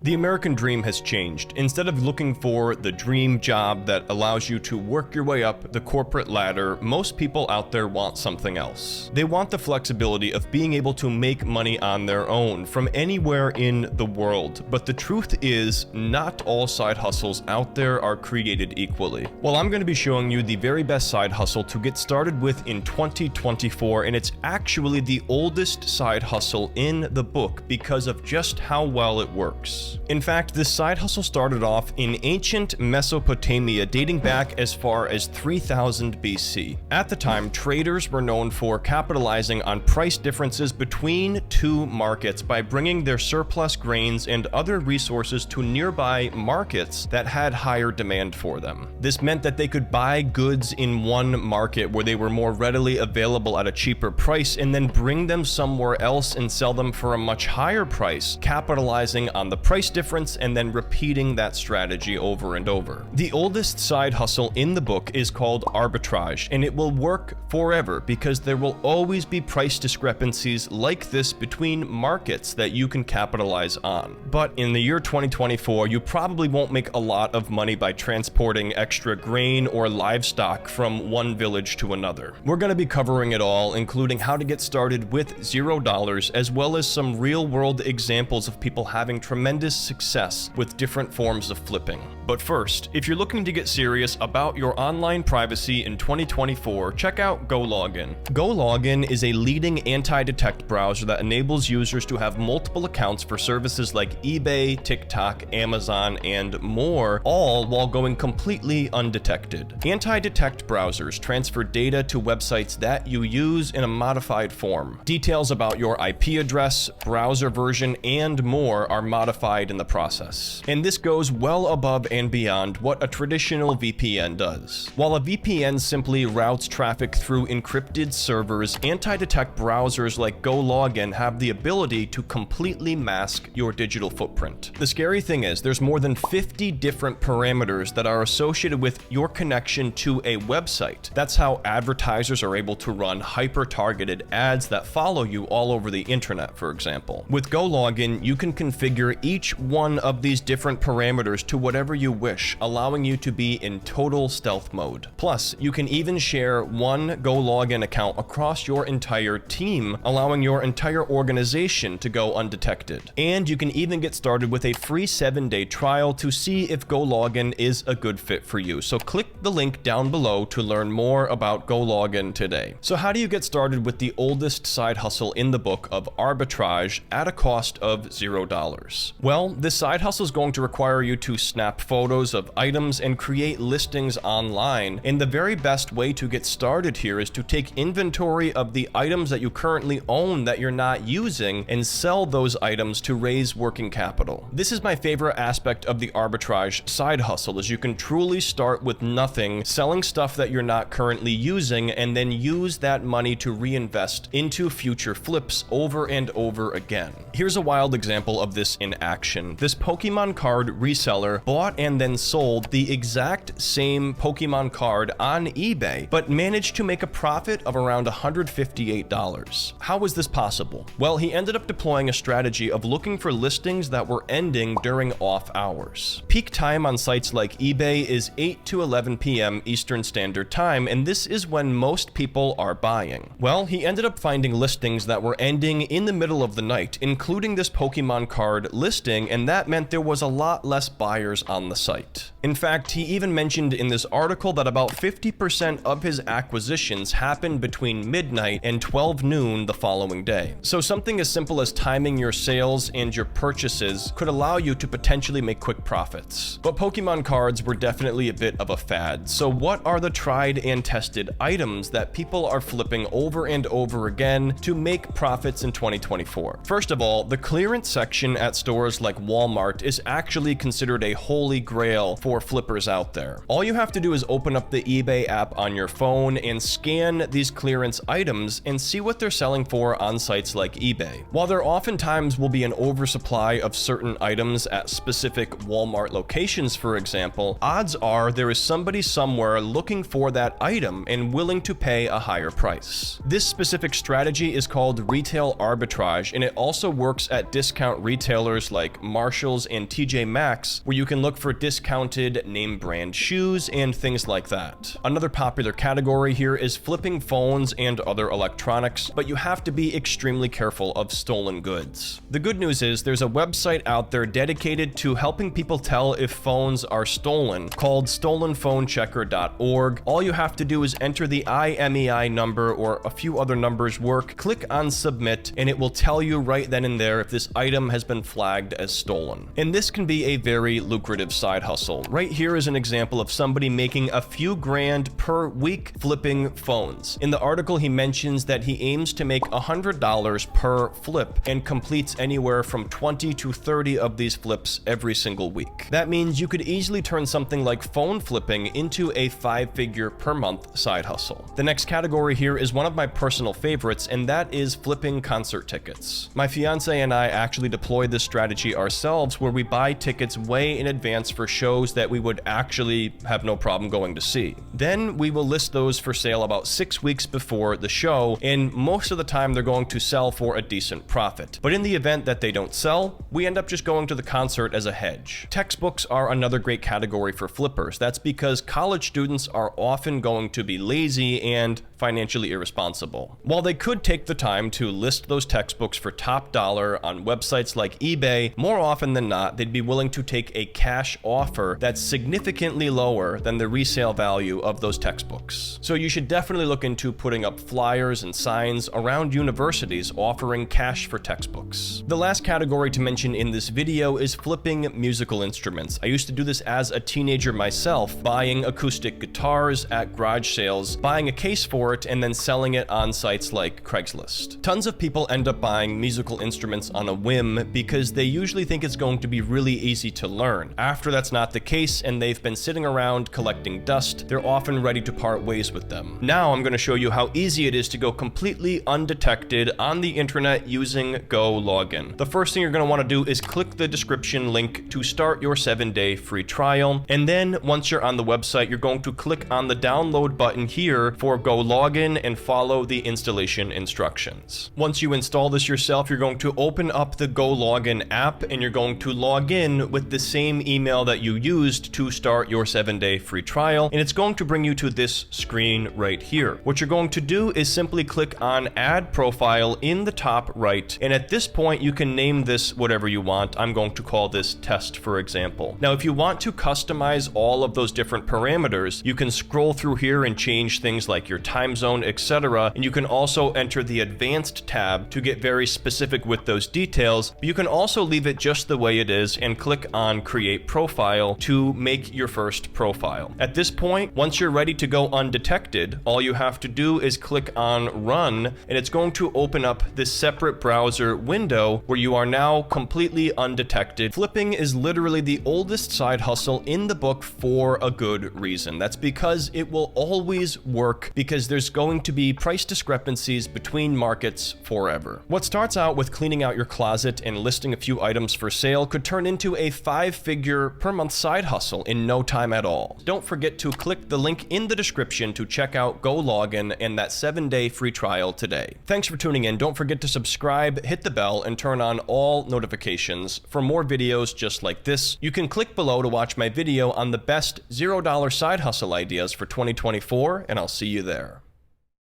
The American dream has changed. Instead of looking for the dream job that allows you to work your way up the corporate ladder, most people out there want something else. They want the flexibility of being able to make money on their own from anywhere in the world. But the truth is, not all side hustles out there are created equally. Well, I'm going to be showing you the very best side hustle to get started with in 2024, and it's actually the oldest side hustle in the book because of just how well it works. In fact, this side hustle started off in ancient Mesopotamia, dating back as far as 3000 BC. At the time, traders were known for capitalizing on price differences between two markets by bringing their surplus grains and other resources to nearby markets that had higher demand for them. This meant that they could buy goods in one market where they were more readily available at a cheaper price and then bring them somewhere else and sell them for a much higher price, capitalizing on the price difference and then repeating that strategy over and over. The oldest side hustle in the book is called arbitrage, and it will work forever because there will always be price discrepancies like this between markets that you can capitalize on. But in the year 2024, you probably won't make a lot of money by transporting extra grain or livestock from one village to another. We're going to be covering it all, including how to get started with $0, as well as some real-world examples of people having tremendous success with different forms of flipping. But first, if you're looking to get serious about your online privacy in 2024, check out GoLogin. GoLogin is a leading anti-detect browser that enables users to have multiple accounts for services like eBay, TikTok, Amazon, and more, all while going completely undetected. Anti-detect browsers transfer data to websites that you use in a modified form. Details about your IP address, browser version, and more are modified in the process. And this goes well above and beyond what a traditional VPN does. While a VPN simply routes traffic through encrypted servers, anti-detect browsers like GoLogin have the ability to completely mask your digital footprint. The scary thing is, there's more than 50 different parameters that are associated with your connection to a website. That's how advertisers are able to run hyper-targeted ads that follow you all over the internet, for example. With GoLogin, you can configure each one of these different parameters to whatever you wish, allowing you to be in total stealth mode. Plus, you can even share one GoLogin account across your entire team, allowing your entire organization to go undetected. And you can even get started with a free 7-day trial to see if GoLogin is a good fit for you. So click the link down below to learn more about GoLogin today. So how do you get started with the oldest side hustle in the book of arbitrage at a cost of $0? Well, this side hustle is going to require you to snap photos of items and create listings online. And the very best way to get started here is to take inventory of the items that you currently own that you're not using and sell those items to raise working capital. This is my favorite aspect of the arbitrage side hustle, is you can truly start with nothing, selling stuff that you're not currently using, and then use that money to reinvest into future flips over and over again. Here's a wild example of this in action. This Pokemon card reseller bought and then sold the exact same Pokemon card on eBay, but managed to make a profit of around $158. How was this possible? Well, he ended up deploying a strategy of looking for listings that were ending during off hours. Peak time on sites like eBay is 8 to 11 p.m. Eastern Standard Time, and this is when most people are buying. Well, he ended up finding listings that were ending in the middle of the night, including this Pokemon card listing, and that meant there was a lot less buyers on the site. In fact, he even mentioned in this article that about 50% of his acquisitions happened between midnight and 12 noon the following day. So something as simple as timing your sales and your purchases could allow you to potentially make quick profits. But Pokemon cards were definitely a bit of a fad. So what are the tried and tested items that people are flipping over and over again to make profits in 2024? First of all, the clearance section at stores like Walmart is actually considered a holy grail for flippers out there. All you have to do is open up the eBay app on your phone and scan these clearance items and see what they're selling for on sites like like eBay. While there oftentimes will be an oversupply of certain items at specific Walmart locations, for example, odds are there is somebody somewhere looking for that item and willing to pay a higher price. This specific strategy is called retail arbitrage, and it also works at discount retailers like Marshalls and TJ Maxx, where you can look for discounted name brand shoes and things like that. Another popular category here is flipping phones and other electronics, but you have to be extremely careful of stolen goods. The good news is there's a website out there dedicated to helping people tell if phones are stolen, called stolenphonechecker.org. All you have to do is enter the IMEI number or a few other numbers work, click on submit, and it will tell you right then and there if this item has been flagged as stolen. And this can be a very lucrative side hustle. Right here is an example of somebody making a few grand per week flipping phones. In the article, he mentions that he aims to make $100 per flip and completes anywhere from 20 to 30 of these flips every single week. That means you could easily turn something like phone flipping into a 5-figure per month side hustle. The next category here is one of my personal favorites, and that is flipping concert tickets. My fiance and I actually deploy this strategy ourselves, where we buy tickets way in advance for shows that we would actually have no problem going to see. Then we will list those for sale about 6 weeks before the show, and most of the time they're going to sell for a decent profit. But in the event that they don't sell, we end up just going to the concert as a hedge. Textbooks are another great category for flippers. That's because college students are often going to be lazy and financially irresponsible. While they could take the time to list those textbooks for top dollar on websites like eBay, more often than not, they'd be willing to take a cash offer that's significantly lower than the resale value of those textbooks. So you should definitely look into putting up flyers and signs around universities offering cash for textbooks. The last category to mention in this video is flipping musical instruments. I used to do this as a teenager myself, buying acoustic guitars at garage sales, buying a case for it, and then selling it on sites like Craigslist. Tons of people end up buying musical instruments on a whim because they usually think it's going to be really easy to learn. After that's not the case and they've been sitting around collecting dust, they're often ready to part ways with them. Now I'm going to show you how easy it is to go completely undetected on the internet using Go Login. The first thing you're going to want to do is click the description link to start your 7-day free trial, and then once you're on the website, you're going to click on the download button here for Go Login and follow the installation instructions. Once you install this yourself, you're going to open up the Go Login app and you're going to log in with the same email that you used to start your 7-day free trial, and it's going to bring you to this screen right here. What you're going to do is simply click on Add Profile in the top right, and at this point you can name this whatever you want. I'm going to call this Test, for example. Now if you want to customize all of those different parameters, you can scroll through here and change things like your time zone, etc. And you can also enter the Advanced tab to get very specific with those details, but you can also leave it just the way it is and click on Create Profile to make your first profile. At this point, once you're ready to go undetected, all you have to do is click on Run, and it's going to open up this separate browser window where you are now completely undetected. Flipping is literally the oldest side hustle in the book for a good reason. That's because it will always work, because there's going to be price discrepancies between markets forever. What starts out with cleaning out your closet and listing a few items for sale could turn into a 5-figure per month side hustle in no time at all. Don't forget to click the link in the description to check out Go Login and that 7-day free trial today. Thanks for tuning in. Don't forget to subscribe, hit the bell, and turn on all notifications for more videos just like this. You can click below to watch my video on the best $0 side hustle ideas for 2024, and I'll see you there.